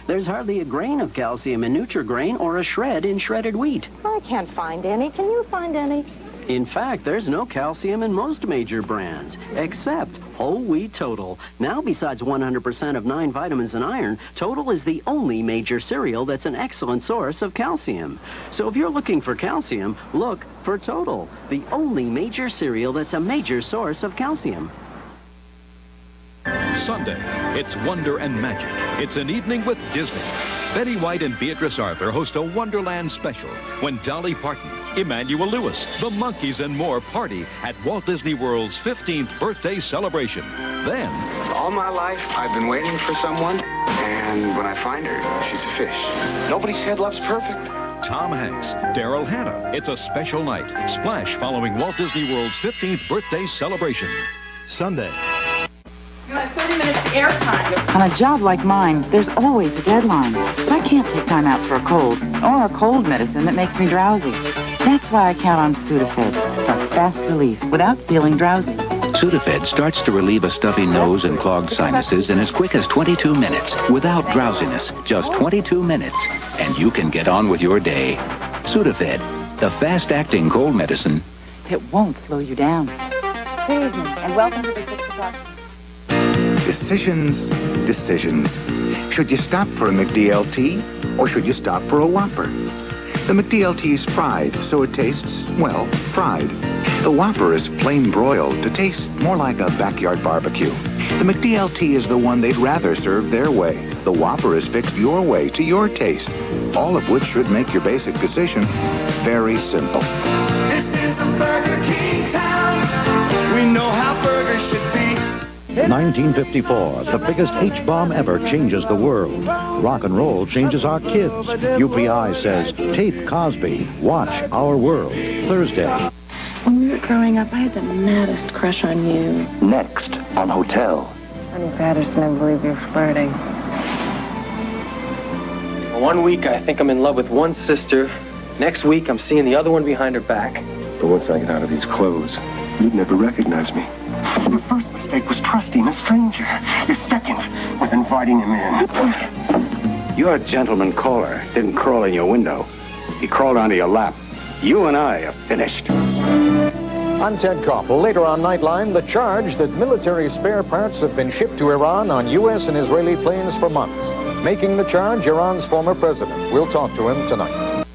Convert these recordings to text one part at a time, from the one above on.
There's hardly a grain of calcium in Nutri-Grain or a shred in shredded wheat. I can't find any. Can you find any? In fact, there's no calcium in most major brands, except Whole Wheat Total. Now, besides 100% of 9 vitamins and iron, Total is the only major cereal that's an excellent source of calcium. So if you're looking for calcium, look for Total, the only major cereal that's a major source of calcium. Sunday, it's wonder and magic. It's an evening with Disney. Betty White and Beatrice Arthur host a Wonderland special when Dolly Parton, Emmanuel Lewis, the Monkees, and more party at Walt Disney World's 15th birthday celebration. Then, all my life, I've been waiting for someone, and when I find her, she's a fish. Nobody said love's perfect. Tom Hanks, Daryl Hannah. It's a special night. Splash following Walt Disney World's 15th birthday celebration. Sunday. You have 30 minutes airtime. On a job like mine, there's always a deadline, so I can't take time out for a cold or a cold medicine that makes me drowsy. That's why I count on Sudafed for fast relief without feeling drowsy. Sudafed starts to relieve a stuffy nose and clogged sinuses in as quick as 22 minutes without drowsiness. Just 22 minutes, and you can get on with your day. Sudafed, the fast-acting cold medicine. It won't slow you down. Good evening, and welcome to the 6 o'clock. Decisions. Should you stop for a McDLT or should you stop for a Whopper? The McDLT's fried, so it tastes, well, fried. The Whopper is flame broiled to taste more like a backyard barbecue. The McDLT is the one they'd rather serve their way. The Whopper is fixed your way to your taste, all of which should make your basic decision very simple. This is a Burger King town. We know how burgers should be. 1954, the biggest H-bomb ever changes the world. Rock and roll changes our kids. UPI says, tape Cosby, watch Our World, Thursday. When we were growing up, I had the maddest crush on you. Next on Hotel. Honey Patterson, I believe you're flirting. One week, I think I'm in love with one sister. Next week, I'm seeing the other one behind her back. But once I get out of these clothes, you'd never recognize me. Your first mistake was trusting a stranger. Your second was inviting him in. Your gentleman caller didn't crawl in your window. He crawled onto your lap. You and I are finished. I'm Ted Koppel. Later on Nightline, the charge that military spare parts have been shipped to Iran on U.S. and Israeli planes for months. Making the charge, Iran's former president. We'll talk to him tonight.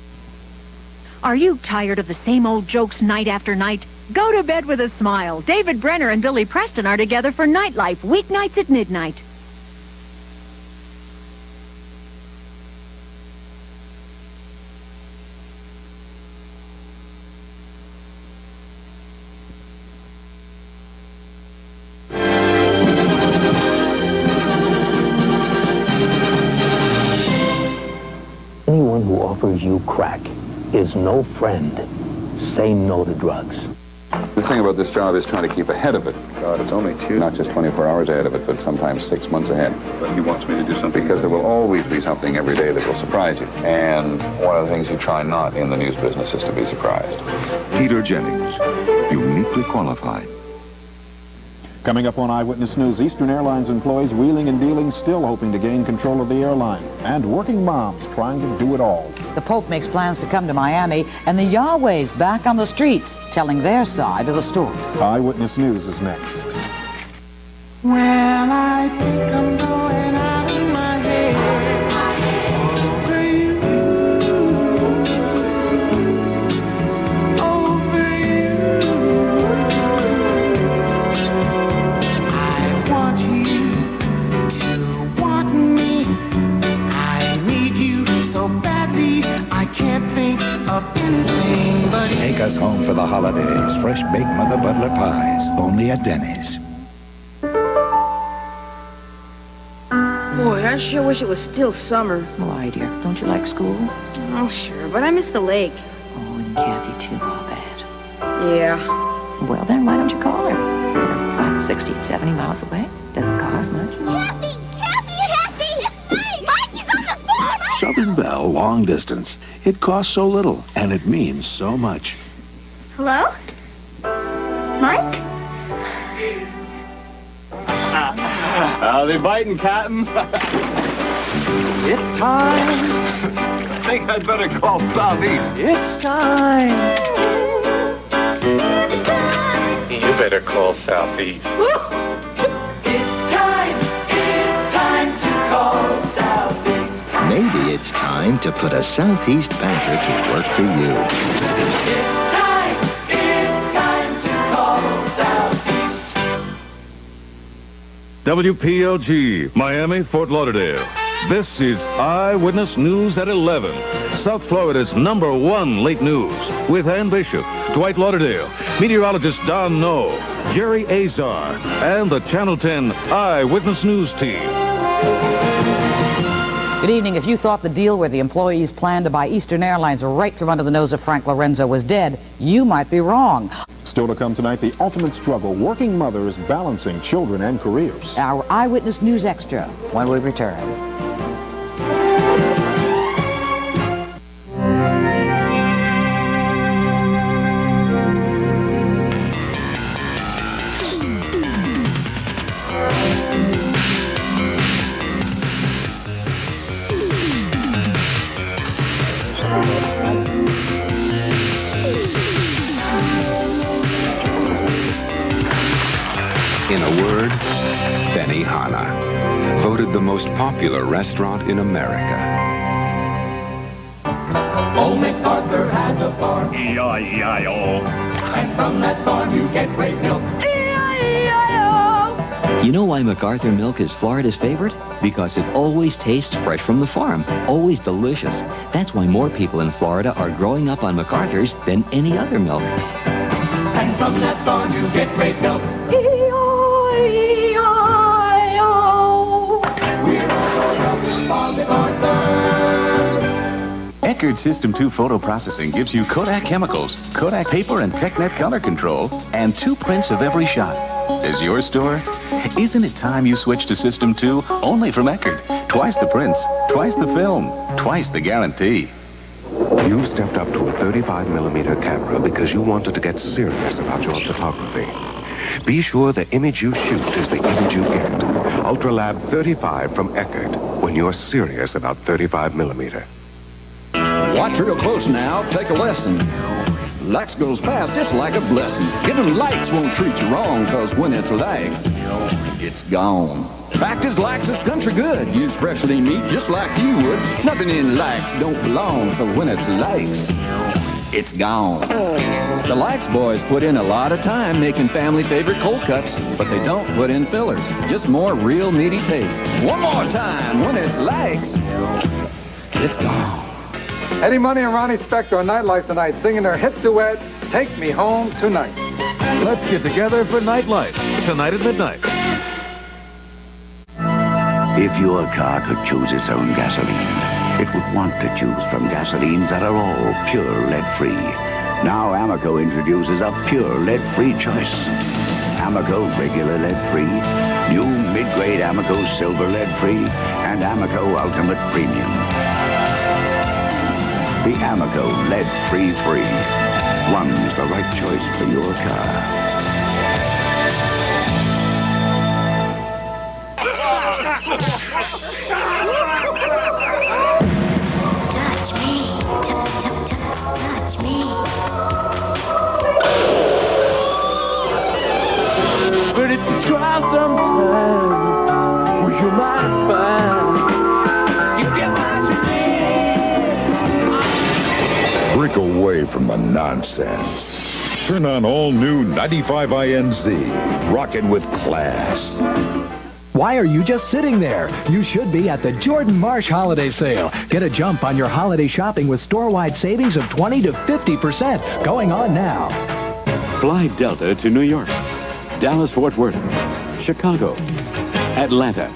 Are you tired of the same old jokes night after night? Go to bed with a smile. David Brenner and Billy Preston are together for Nightlife, weeknights at midnight. Anyone who offers you crack is no friend. Say no to drugs. The thing about this job is trying to keep ahead of it. God, it's only not just 24 hours ahead of it, but sometimes 6 months ahead. But he wants me to do something. Because there will always be something every day that will surprise you. And one of the things you try not in the news business is to be surprised. Peter Jennings, uniquely qualified. Coming up on Eyewitness News, Eastern Airlines employees wheeling and dealing, still hoping to gain control of the airline. And working moms trying to do it all. The Pope makes plans to come to Miami, and the Yahweh's back on the streets, telling their side of the story. Eyewitness News is next. Well, I think I'm going out of my head over you, over you. I want you to want me. I need you so badly, I can't think of anything but you. Take us home for the holidays. Fresh baked Mother Butler pies, only at Denny's. Boy, I sure wish it was still summer. Why, dear? Don't you like school? Oh, sure, but I miss the lake. Oh, and Kathy, too. I'll bet. Yeah. Well, then, why don't you call her? You're about 60, 70 miles away. Doesn't cost much. Happy! It's me! Mike is on the phone! Southern Bell long distance. It costs so little, and it means so much. Hello? Mike? Are they biting, Captain? It's time. I think I'd better call Southeast. It's time. You better call Southeast. It's time to call Southeast. Maybe it's time to put a Southeast banker to work for you. It's time to call Southeast. WPLG, Miami, Fort Lauderdale. This is Eyewitness News at 11. South Florida's #1 late news with Ann Bishop, Dwight Lauderdale, meteorologist Don Noe, Jerry Azar, and the Channel 10 Eyewitness News team. Good evening. If you thought the deal where the employees planned to buy Eastern Airlines right from under the nose of Frank Lorenzo was dead, you might be wrong. Still to come tonight, the ultimate struggle, working mothers balancing children and careers. Our Eyewitness News Extra when we return. In a word, Benihana, voted the most popular restaurant in America. Old MacArthur has a farm. E-I-E-I-O. And from that farm you get great milk. You know why McArthur Milk is Florida's favorite? Because it always tastes fresh from the farm, always delicious. That's why more people in Florida are growing up on McArthur's than any other milk. And from that farm you get great milk. Eckard System 2 photo processing gives you Kodak chemicals, Kodak paper and TechNet color control, and 2 prints of every shot. Is your store? Isn't it time you switch to System 2 only from Eckard? Twice the prints, twice the film, twice the guarantee. You stepped up to a 35mm camera because you wanted to get serious about your photography. Be sure the image you shoot is the image you get. Ultralab 35 from Eckard when you're serious about 35mm. Watch real close now. Take a lesson. Lykes goes fast, it's like a blessing. Giving Lykes won't treat you wrong, cause when it's Lykes, it's gone. Fact is, Lykes is country good. Use fresh lean meat just like you would. Nothing in Lykes don't belong, so when it's Lykes, it's gone. The Lykes boys put in a lot of time making family favorite cold cuts, but they don't put in fillers. Just more real meaty taste. One more time, when it's Lykes, it's gone. Eddie Money and Ronnie Spector on Nightlife tonight, singing their hit duet, Take Me Home Tonight. Let's get together for Nightlife, tonight at midnight. If your car could choose its own gasoline, it would want to choose from gasolines that are all pure lead-free. Now Amoco introduces a pure lead-free choice. Amoco regular lead-free, new mid-grade Amoco silver lead-free, and Amoco Ultimate Premium. The Amoco lead-free. One's the right choice for your car. Touch me. Touch me. But if you try sometimes, well, you might find you get what you need. Break away from the nonsense. Turn on all new 95 INZ. Rockin' with class. Why are you just sitting there? You should be at the Jordan Marsh holiday sale. Get a jump on your holiday shopping with store-wide savings of 20 to 50% going on now. Fly Delta to New York, Dallas-Fort Worth, Chicago, Atlanta,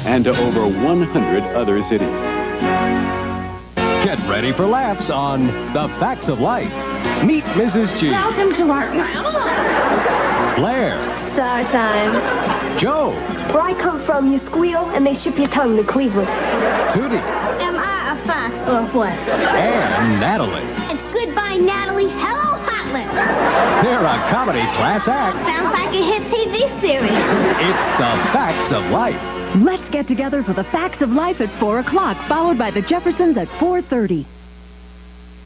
and to over 100 other cities. Get ready for laughs on The Facts of Life. Meet Mrs. G. Welcome to our... Blair. Star time. Joe. Where I come from, you squeal and they ship your tongue to Cleveland. Tootie. Am I a fox or what? And Natalie. It's goodbye, Natalie. Hello, hot Butler. They're a comedy class act. Sounds like a hit TV series. It's the Facts of Life. Let's get together for the Facts of Life at 4 o'clock, followed by the Jeffersons at 4:30.